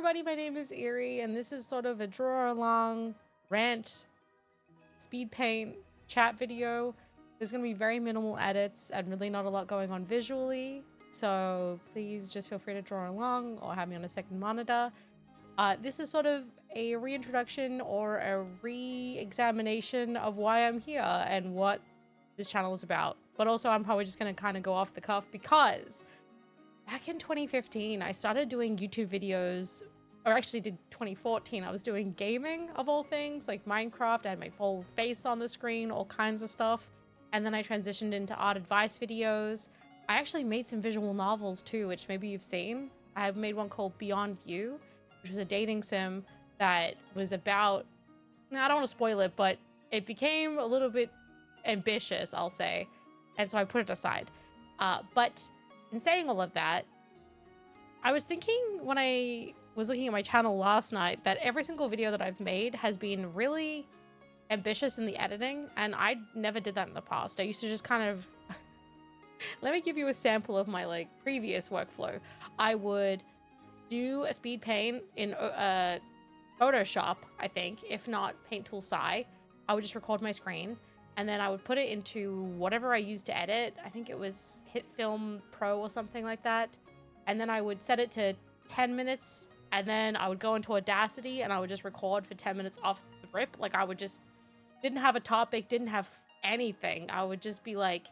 everybody, my name is Eerie, and this is sort of a draw-along rant, speed paint, chat video. There's going to be very minimal edits and really not a lot going on visually, so please just feel free to draw along or have me on a second monitor. This is sort of a reintroduction or a re-examination of why I'm here and what this channel is about. But also I'm probably just going to kind of go off the cuff because back in 2015, I started doing YouTube videos, or actually did 2014. I was doing gaming of all things, like Minecraft. I had my full face on the screen, all kinds of stuff. And then I transitioned into art advice videos. I actually made some visual novels too, which maybe you've seen. I made one called Beyond You, which was a dating sim that was about, I don't want to spoil it, but it became a little bit ambitious, I'll say. And so I put it aside. But in saying all of that, I was thinking when I was looking at my channel last night that every single video that I've made has been really ambitious in the editing, and I never did that in the past. I used to just kind of let me give you a sample of my previous workflow. I would do a speed paint in Photoshop, I think, if not Paint Tool Sci. I would just record my screen, and then I would put it into whatever I used to edit. I think it was HitFilm Pro or something like that. And then I would set it to 10 minutes, and then I would go into Audacity and I would just record for 10 minutes off the rip. Like, I would just, didn't have a topic, didn't have anything. I would just be like,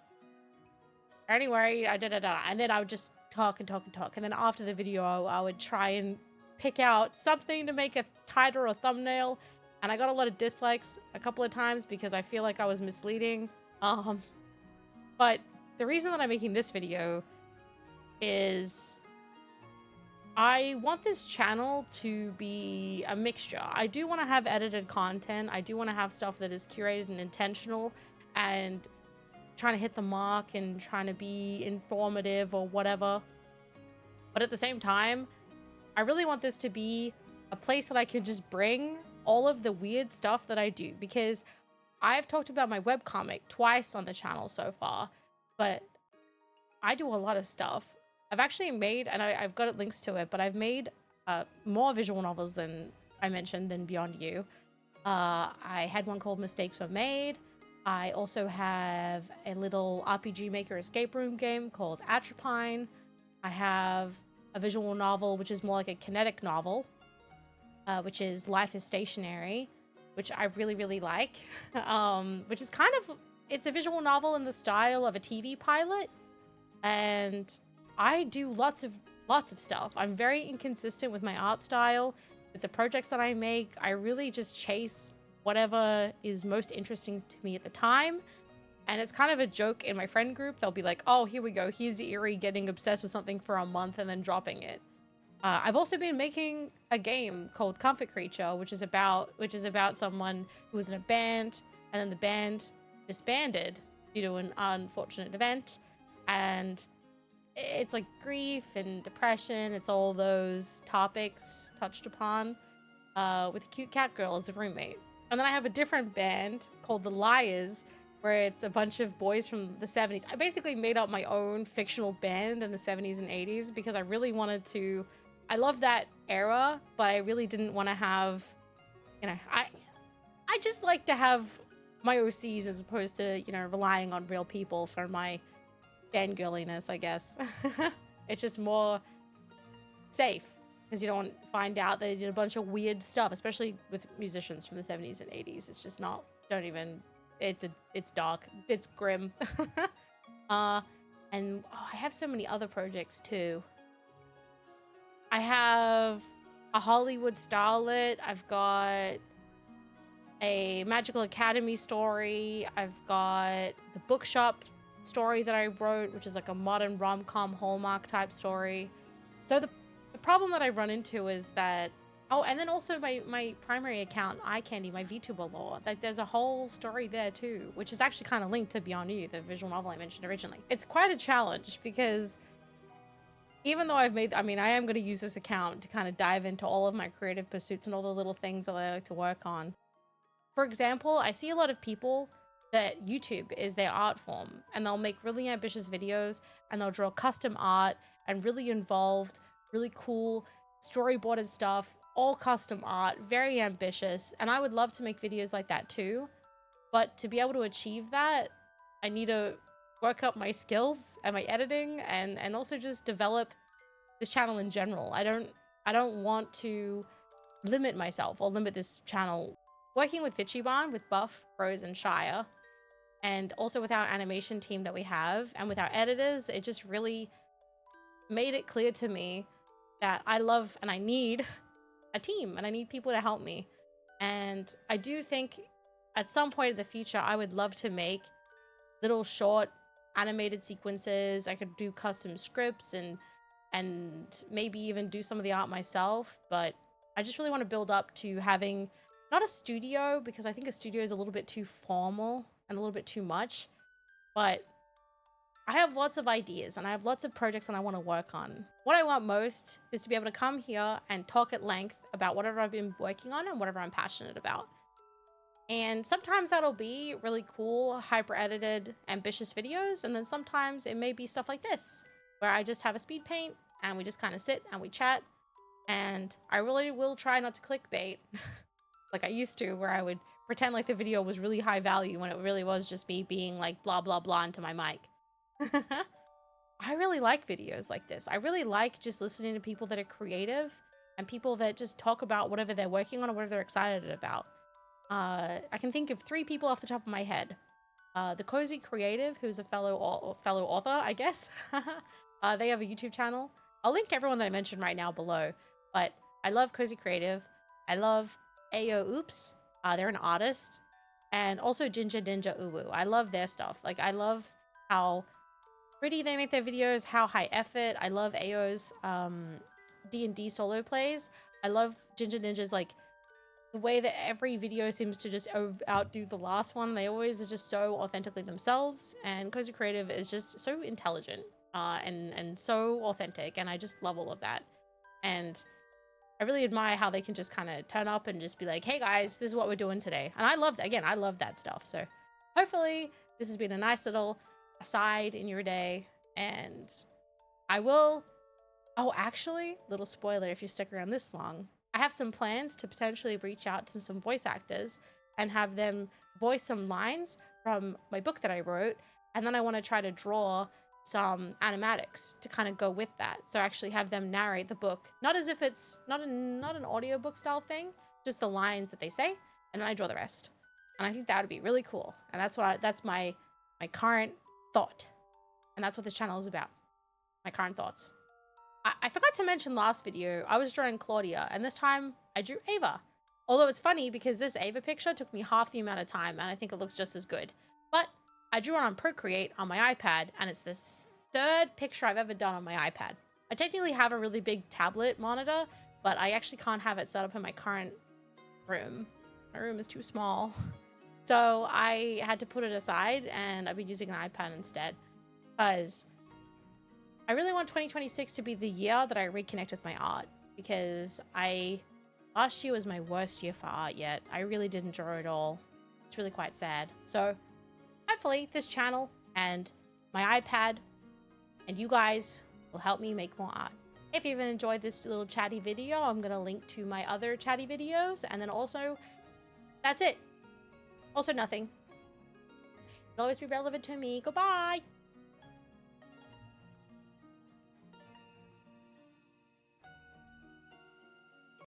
anyway, and then I would just talk and talk and talk. And then after the video, I would try and pick out something to make a title or thumbnail. And I got a lot of dislikes a couple of times because I feel like I was misleading. But the reason that I'm making this video is I want this channel to be a mixture. I do want to have edited content. I do want to have stuff that is curated and intentional and trying to hit the mark and trying to be informative or whatever. But at the same time, I really want this to be a place that I can just bring all of the weird stuff that I do, because I've talked about my webcomic twice on the channel so far, but I do a lot of stuff. I've actually made, and I've got links to it, but I've made more visual novels than I mentioned than Beyond You. I had one called Mistakes Were Made. I also have a little RPG Maker escape room game called Atropine. I have a visual novel, which is more like a kinetic novel, which is Life is Stationary, which I really, really like, which is kind of, it's a visual novel in the style of a TV pilot. And I do lots of stuff. I'm very inconsistent with my art style. With the projects that I make, I really just chase whatever is most interesting to me at the time. And it's kind of a joke in my friend group. They'll be like, oh, here we go. Here's Eerie getting obsessed with something for a month and then dropping it. I've also been making a game called Comfort Creature, which is about someone who was in a band, and then the band disbanded due to an unfortunate event. And it's like grief and depression. It's all those topics touched upon, with a cute cat girl as a roommate. And then I have a different band called The Liars, where it's a bunch of boys from the 70s. I basically made up my own fictional band in the 70s and 80s because I really wanted to, I love that era, but I really didn't want to have, I just like to have my OCs as opposed to, relying on real people for my fangirliness, I guess. It's just more safe because you don't find out they did a bunch of weird stuff, especially with musicians from the 70s and 80s. It's just not, it's dark, it's grim. And I have so many other projects too. I have a Hollywood starlet. I've got a Magical Academy story. I've got the bookshop story that I wrote, which is like a modern rom-com Hallmark type story. So the problem that I run into is that, oh, and then also my primary account, Eye Candy, my VTuber lore, like there's a whole story there too, which is actually kind of linked to Beyond You, the visual novel I mentioned originally. It's quite a challenge because even though I am going to use this account to kind of dive into all of my creative pursuits and all the little things that I like to work on. For example, I see a lot of people that YouTube is their art form, and they'll make really ambitious videos and they'll draw custom art and really involved, really cool storyboarded stuff, all custom art, very ambitious. And I would love to make videos like that too. But to be able to achieve that, I need to work up my skills and my editing and also just develop this channel in general. I don't want to limit myself or limit this channel. Working with Vichiban, with Buff, Rose, and Shire, and also with our animation team that we have, and with our editors, it just really made it clear to me that I love and I need a team and I need people to help me. And I do think at some point in the future, I would love to make little short animated sequences. I could do custom scripts and maybe even do some of the art myself, but I just really want to build up to having not a studio, because I think a studio is a little bit too formal and a little bit too much, but I have lots of ideas and I have lots of projects that I want to work on. What I want most is to be able to come here and talk at length about whatever I've been working on and whatever I'm passionate about. And sometimes that'll be really cool, hyper edited, ambitious videos. And then sometimes it may be stuff like this, where I just have a speed paint and we just kind of sit and we chat. And I really will try not to clickbait like I used to, where I would pretend like the video was really high value when it really was just me being like blah, blah, blah into my mic. I really like videos like this. I really like just listening to people that are creative and people that just talk about whatever they're working on or whatever they're excited about. I can think of 3 people off the top of my head. The Cozy Creative, who's a fellow author, I guess. They have a YouTube channel. I'll link everyone that I mentioned right now below. But I love Cozy Creative. I love Ayo Oops. They're an artist. And also Ginger Ninja Uwu. I love their stuff. Like, I love how pretty they make their videos, how high effort. I love Ayo's D&D solo plays. I love Ginger Ninja's, like, the way that every video seems to just outdo the last one. They always are just so authentically themselves. And Cozy Creative is just so intelligent and so authentic. And I just love all of that. And I really admire how they can just kind of turn up and just be like, hey guys, this is what we're doing today. And I love that stuff. So hopefully this has been a nice little aside in your day. And I will, oh, actually, little spoiler if you stick around this long, I have some plans to potentially reach out to some voice actors and have them voice some lines from my book that I wrote. And then I want to try to draw some animatics to kind of go with that. So actually have them narrate the book, not as if it's not an audiobook style thing, just the lines that they say, and then I draw the rest. And I think that would be really cool. And that's my current thought. And that's what this channel is about. My current thoughts. I forgot to mention last video, I was drawing Claudia, and this time I drew Ava. Although it's funny because this Ava picture took me half the amount of time, and I think it looks just as good. But I drew it on Procreate on my iPad, and it's the 3rd picture I've ever done on my iPad. I technically have a really big tablet monitor, but I actually can't have it set up in my current room. My room is too small. So I had to put it aside, and I've been using an iPad instead, because I really want 2026 to be the year that I reconnect with my art, because last year was my worst year for art yet. I really didn't draw at all. It's really quite sad. So hopefully this channel and my iPad and you guys will help me make more art. If you've enjoyed this little chatty video, I'm going to link to my other chatty videos. And then also, that's it. Also nothing. It'll always be relevant to me. Goodbye.